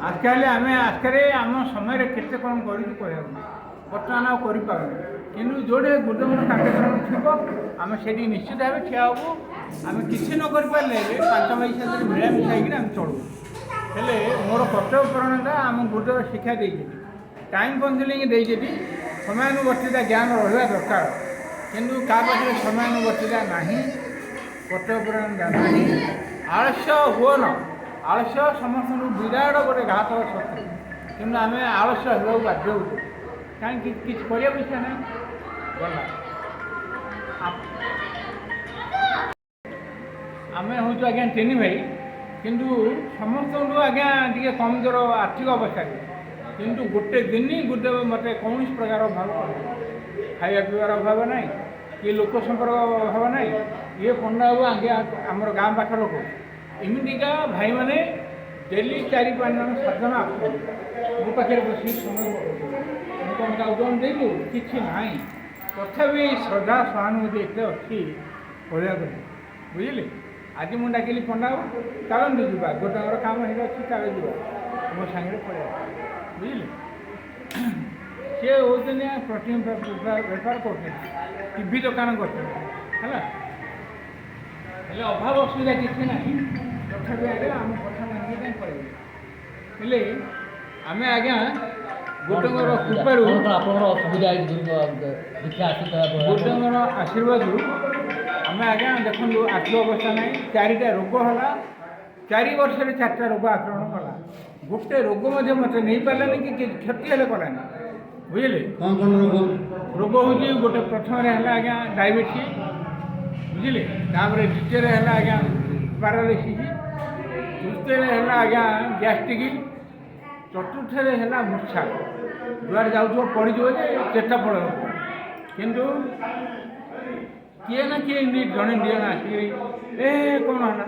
आजकल आम आजकल आम समय केते कौन कर बर्तमान आपारूँ कि जोड़े गुरुदेव कार्यक्रम थी आम से निश्चित भाव ठिया हबू आम किसी न कर पारे 5 भाई साथ मिलामिशा आम चलू हेले मोर कर्तव्य प्रणता आम गुरुदेव शिक्षा देती टाइम काउंसिलिंग देती समयानुवर्तिता ज्ञान रहा दरकार किंतु क्या पाखे समयानुवर्तिता ना कर्तव्य प्रणता ना आलस्य हुए न आलस्य समस्त विराट गोटे घातर शत्रु कि आम आलस्य होगा बाध्य हो कहीं किसी कर इच्छा ना गला आम हूँ आज्ञा 3 भाई किंतु समस्त आज्ञा टे कमजोर आर्थिक अवस्था किंतु गोटे दिन गुरुदेव मत कौन प्रकार अभाव खाया पीबार अभाव ना कि लोक संपर्क अभाव ना ये पंडा बाबू आगे आमर गाँ पाख लोक एमतीका भाई मैंने डेली 4-5 जन 7 जन मो पाखे बस समय उदाहरण देलु कि ना तथापि श्रद्धा सहानुभूति एत अच्छी कहला बुझे आज मुझे डाकिली पंडा बाबू चलते जावा गोटे काम है अच्छी चल जा मो सागर पड़ा बुझे सी होती प्रोटीन बेपार करते टीवी दुकान करते है अभाव असुविधा किसी ना तथापि आगे आम कथा मानिक पड़े आम आज्ञा गोटेर कृपार गोटेर आशीर्वाद आम आज्ञा देखो आर्थिक अवस्था ना 4टा रोग है 4 वर्ष 4टा रोग आक्रमण कला गोटे रोग मत नहीं पारानी कि क्षति हेल्ले कलानी बुझे कौन कौन रोग हूँ गोटे प्रथम आज्ञा डायबिटीज बुझे द्वितीय है आज्ञा पारालिसिस तृतीय है आज्ञा गैस्ट्रिक चतुर्थ है मूर्छा जुआड़ जाऊ पड़ो चेष्टा पड़ किंतु किए ना किए जड़े दिए ना आसिक ए कौन है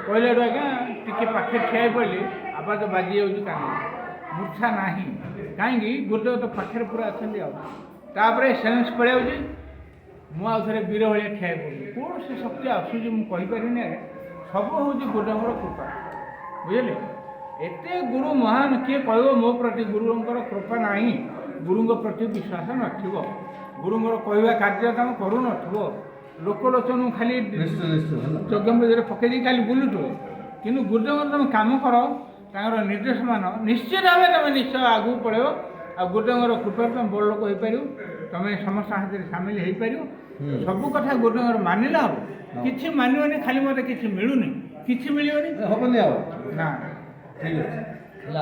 कहले आज्ञा टी पाखे ठिया पड़े आवाज बाजी जाऊँ मूर्छा ना कहीं गोटे गोटे पाखे पूरा अच्छा सेन्स पड़े मुझे वीर भाया ठिया पड़ी कौन से शक्ति आसूँ मुझे सब हूँ गुरुदेव कृपा बुझे एत गुरु महान किए कह मो प्रति गुरुंर कृपा ना गुरु प्रति विश्वास न गुरुंर कहवा कार्य तुम करू न लोकलोचन खाली जगह पकई खाली बुलुथ कि गुरुदेव तुम कम कर निर्देश मान निश्चित भाव तुम निश्चय आगू पड़े आ गुरुदेव कृपा तुम बड़ लोक हो पार तुम समस्त हाथ में सामिल हो पार सब कथा गुरुदेव मानिला हम किसी मानवनी खाली मत कि मिलूनी कि मिलनी हेनी ना ठीक है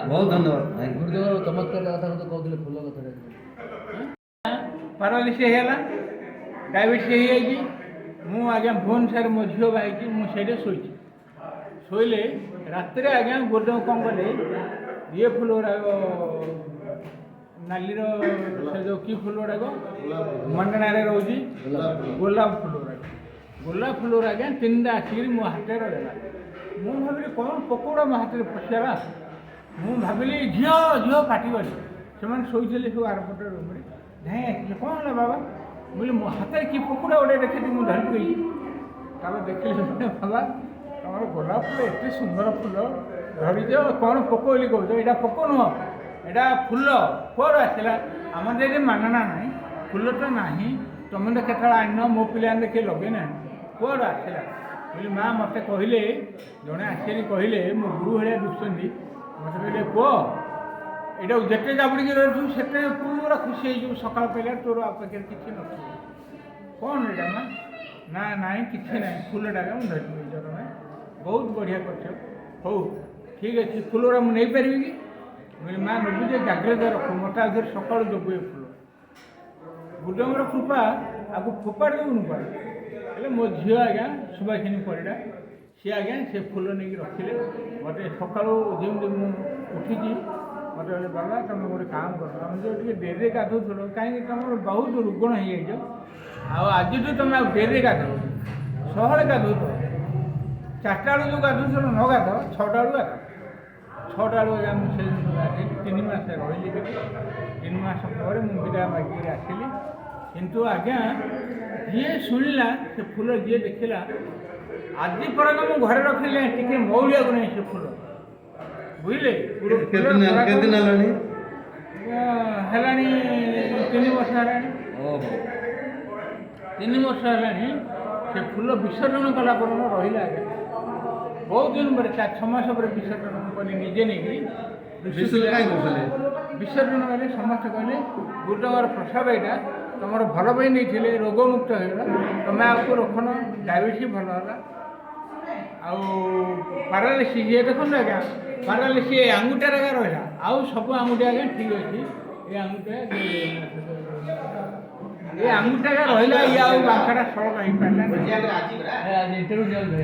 बहुत धन्यवाद गुरुदेव चमत्कार कथा कहते फूल कथा पारालिसिस है डायबिटीज मु आज्ञा भुवनेश्वर मो झील बाई मुझे शोची शोले रात आज्ञा गुरुदेव कौन कले ये फूल नालीर से जो कि फूल गुड़ाक मंडणार रोजी गोलाप फूल आज्ञा 3टा आसिक मो हाथ रहा मु भाविली कौन पकोड़ा मो हाथ में पशिगला मु भाविली झील झील काटगली से शोले सब आरपट रूम में धाई आस कौन है बाबा बोले मो हाथ में कि पकोड़ा गोटे देखी मुझे धरिक देखिए बाबा तुम गोलाप फूल एत सुंदर फूल धरीज कौन पोक बोली कौच यहाँ पोक नुह यहाँ फूल कौन आसला आम ये मानना ना फूल तो ना तुम तो केत आन मो पिला किए लगे ना कौन आसला बोली माँ मत कहले जड़े आसिक कहले मो गुरु भाया दुखुच्च मत कहले पुओ यहाँ जिते जाबड़ी रही से पूरा खुशी हो सकाल पहले तोर आगे किसी न कौन यहाँ माँ ना ना कि ना फूल डाक मुझे धरती तुम बहुत बढ़िया कर हो ठीक अच्छे फूल गुरा मुझे पारि कि मुझे माँ नबी जे जाग्रत रख मत आगे सका देबू ये फूल गुरुदेवर कृपा आपको फोपाड़ देवुन पारे मो झील आज्ञा सुभाषिनी परिड़ा सी आज्ञा से फूल नहीं रखिले मत सका जमी उठी मत बाबा तुम गोटे काम कर तुम जो डेरी गाधुल कहीं तुम बहुत रुग्ण हो आज तुम डेरी गाधो सहले गाधु 4टा बेलू जो गाधुल न गाध 6टा बेलू गाध 6टा बेलू से 3 मास रही 3 मास पर मुझे मागिक आसली किंतु आज्ञा जी शुणिला से फूल जी देखला आज पर्यटन मो घर रखिले टी मौलिया नहीं से फूल ବୁଝିଲେ କେତେ ଦିନ ହେଲାଣି? ହେଲାଣି 3 ବର୍ଷ ହେଲାଣି। ଓହୋ 3 ବର୍ଷ ହେଲାଣି ସେ ଫୁଲ ବିସର୍ଜନ କଲା ପର୍ଯ୍ୟନ୍ତ ରହିଲା ଆଜ୍ଞା। ବହୁତ ଦିନ ପରେ 4-6 ମାସ ପରେ ବିସର୍ଜନ କଲି ନିଜେ ନେଇକି। ବିସର୍ଜନ କାହିଁ କରୁଥିଲେ? ବିସର୍ଜନ କଲେ ସମସ୍ତେ କହିଲେ ଗୁରୁଦେବର ପ୍ରସାଦ ଏଇଟା ତୁମର ଭଲ ପାଇଁ ନେଇଥିଲେ, ରୋଗମୁକ୍ତ ହେଇଗଲା, ତୁମେ ଆକୁ ରଖନ, ଡାଇବେଟିସ୍ ଭଲ ହେଲା। ଆଉ ପାରାଲିସିସ୍ ଇଏ ଦେଖନ୍ତୁ ଆଜ୍ଞା, ପାରାଲିସିସ୍ ଏ ଆଙ୍ଗୁଠାରେ ଆଜ୍ଞା ରହିଲା, ଆଉ ସବୁ ଆଙ୍ଗୁଠି ଆଜ୍ଞା ଠିକ୍ ଅଛି। ଏ ଆଙ୍ଗୁଠି ଆଜ୍ଞା ରହିଲା, ଇଏ ଆଉ ବାଙ୍କାଟା ସଳଖ ହେଇପାରିଲା। ଇଣ୍ଟରଭ୍ୟୁ ଦିଅନ୍ତୁ।